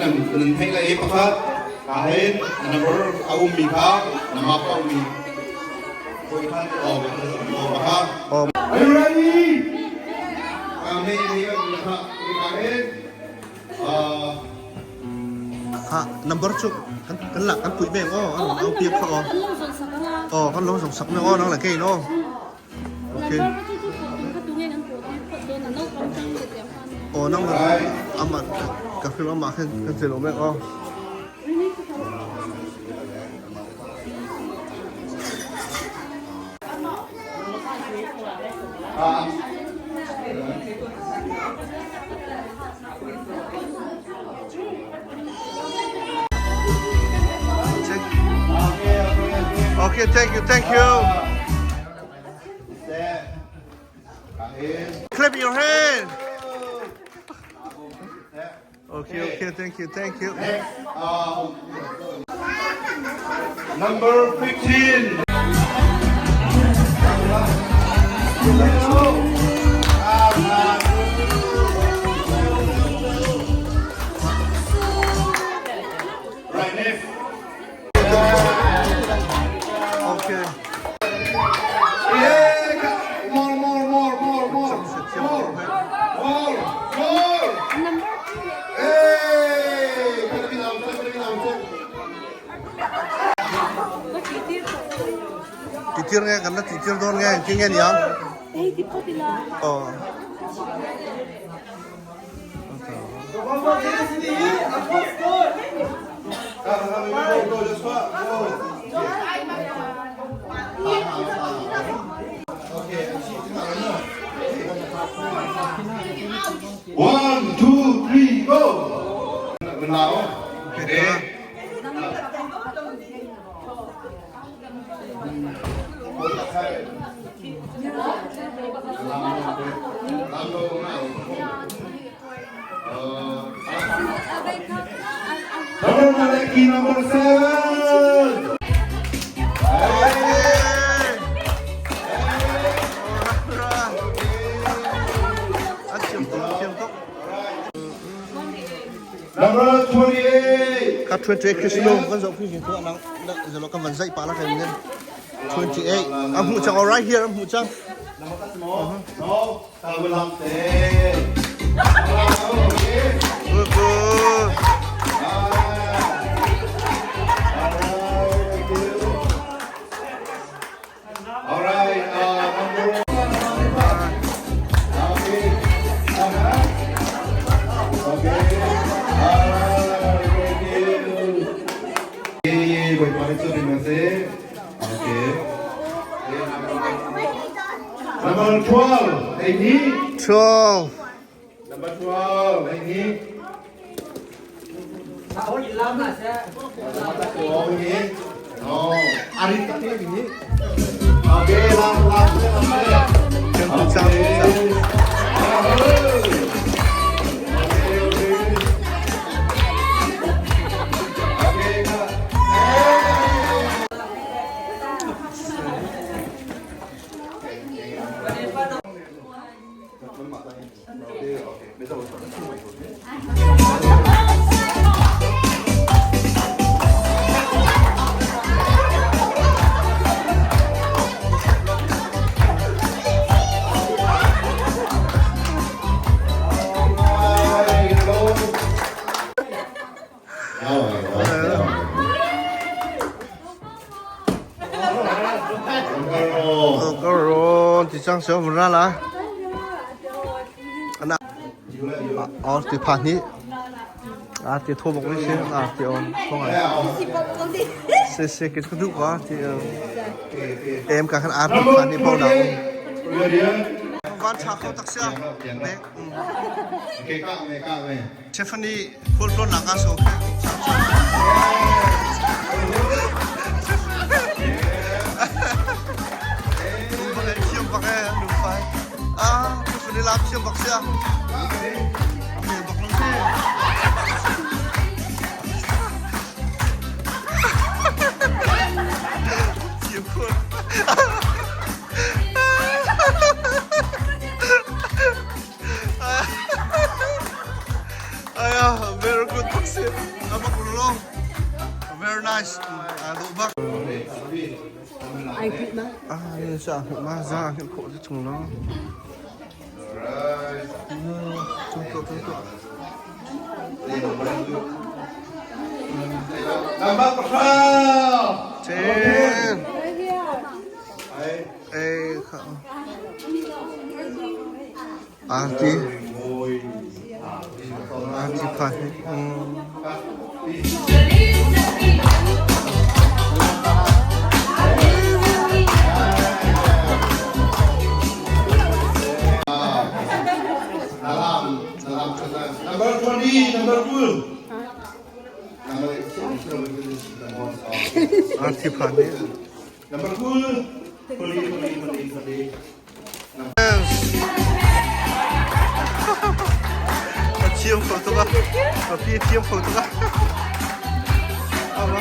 nan hay la e pakhat kahit number aum mi kha nama pa mi koi khan pakha are you ready me kha kahit number chục kan lạc kan tụi bèn ăn tiệp không kan lông sòng sọc nó là cái nó ok nó là mà cà phê nó mà cái gì nó bèn Okay, thank you. Clap your hand. Okay, thank you. Number 15. Right next. Okay. Yeah, more. Hey, gotta be loud. Teacher nghe, karena teacher doon nghe, kingen yang. Di po sila. Oh. One, two, three, go. Now, okay. Number 7. Number 28. Kat 28 Krislo kan zo phi ko nang zo lo kan van zai pa la kan nen 28 am hu chang right here am hu chang No, ta will have all right, number 1. Number 12, Amy. 12 Number 12, Amy. No, Ari tapi ini. Oke, thì sang sớm vừa ra là anh ở thì phản nhỉ thì thua một cái xe thì ông không phải xe cái thứ quá thì em cả khán áp phản nhỉ bao nào quan sát không taxi này Stephanie full floor naga so pakai lupa terus beli lapis yang baksia ini baklung sih syukur ayah very good Apa kulong? Very nice. Lubak. Ai thích mà. Ini siya ma za ko di chung na. Tutok. Number 12. Ten. Hey. Arti Ôi. pa. Number 20, number 2. Arti pa ni. Number 2. Puli. Cium foto ka. Tapi cium foto ka. Apa?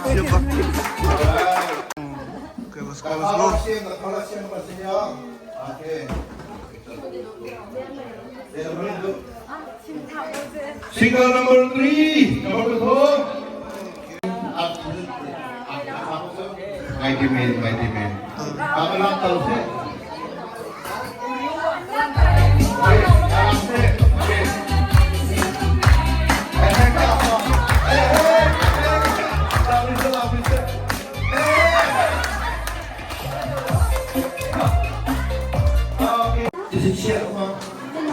Cium pa. Okay, let's go. Colación, señor. Okay. Single number 3. Number 4. My teammate. Kamu lang tahu sih.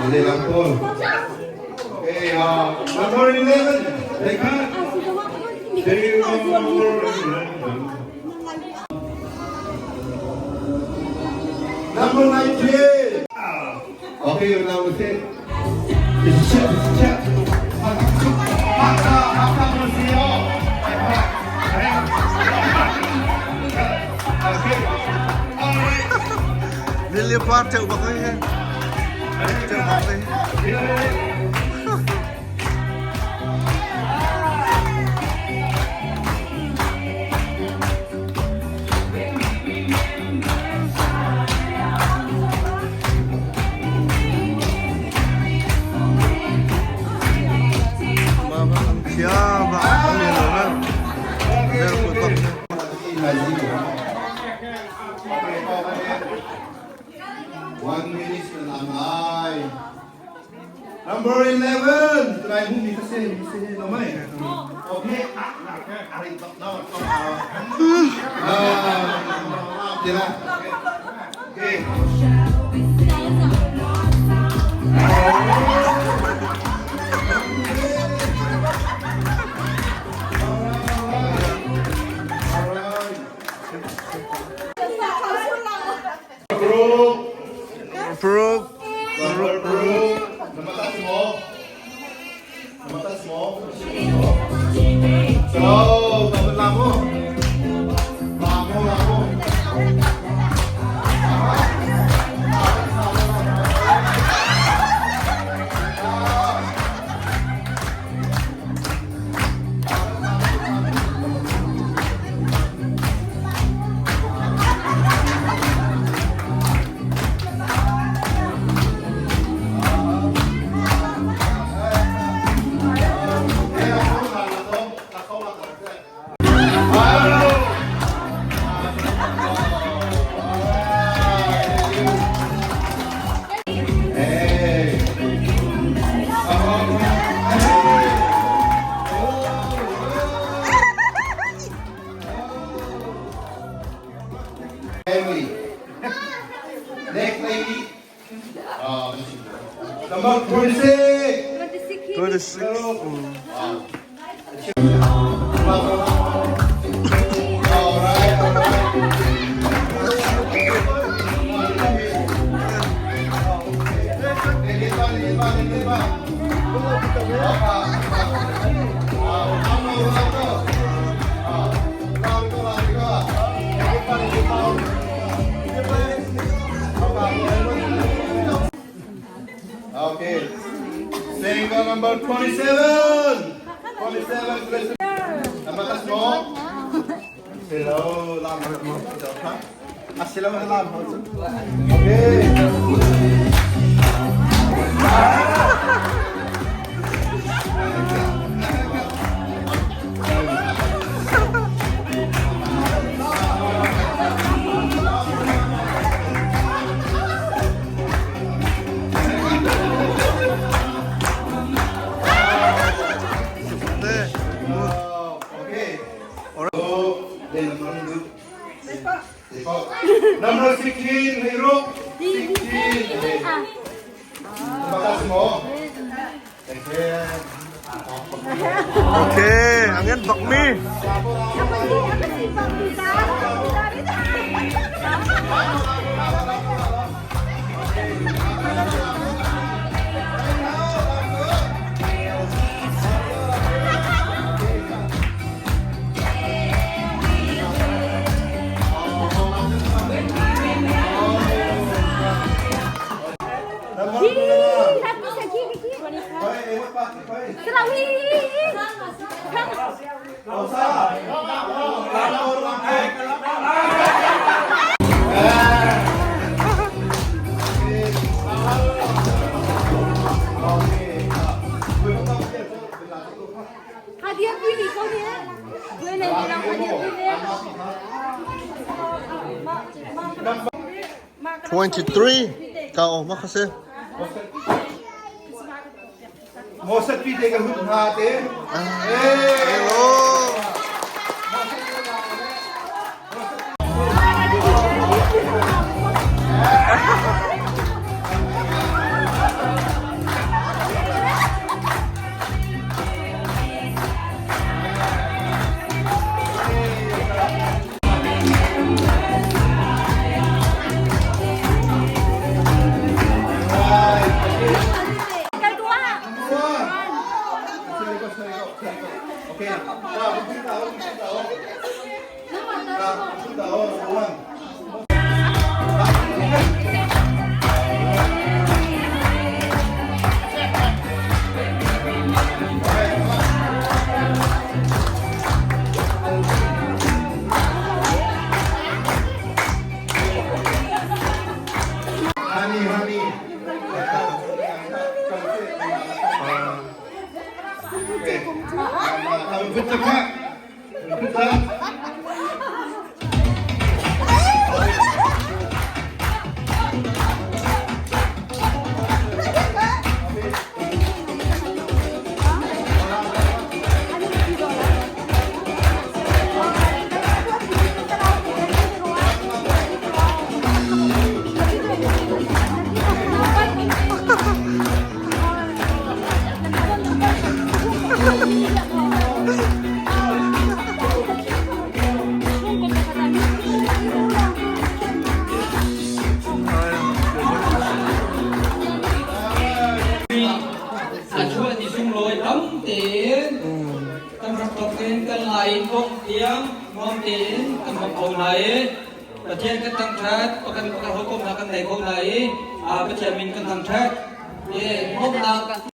Boleh lampul. Okay, number 11. Dekat. Dari nomor 11. Number 98. Okay, your number 10. Siap. Maka bersio. Okay. Lili parte ubah kaya. Siapa? Number 11. Try mo kasi namay. Okay. Tira. Okay. Approve. Namatas mo. So, tabla mo. Lamo. Family. Next lady. Number 26. 26. Okay. Single number 27. 27. Namatas mo. Hello. Lambat mo. Assalamualaikum. Okay. Number 16, Hero. 16. Terima kasih, Mo. Thank you. Okay, angin bakmi. Hadiah pilih kau ni. Boleh bilang hadiah pilih. 23. Kau makasih. Mosat pi dega hut hate. Oh. Okay. Honey. Okay. Kamu betul Kak? Betul. Chúa thì xung lôi đóng tiền tâmรับตกเงินกันไหลพกเตียงมองตีนกำลังโคไหนประเทศกันทางแท้ประกันประกันหัวกลมทางกันไหนโคไหนประเทศมินกันทางแท้พบนาง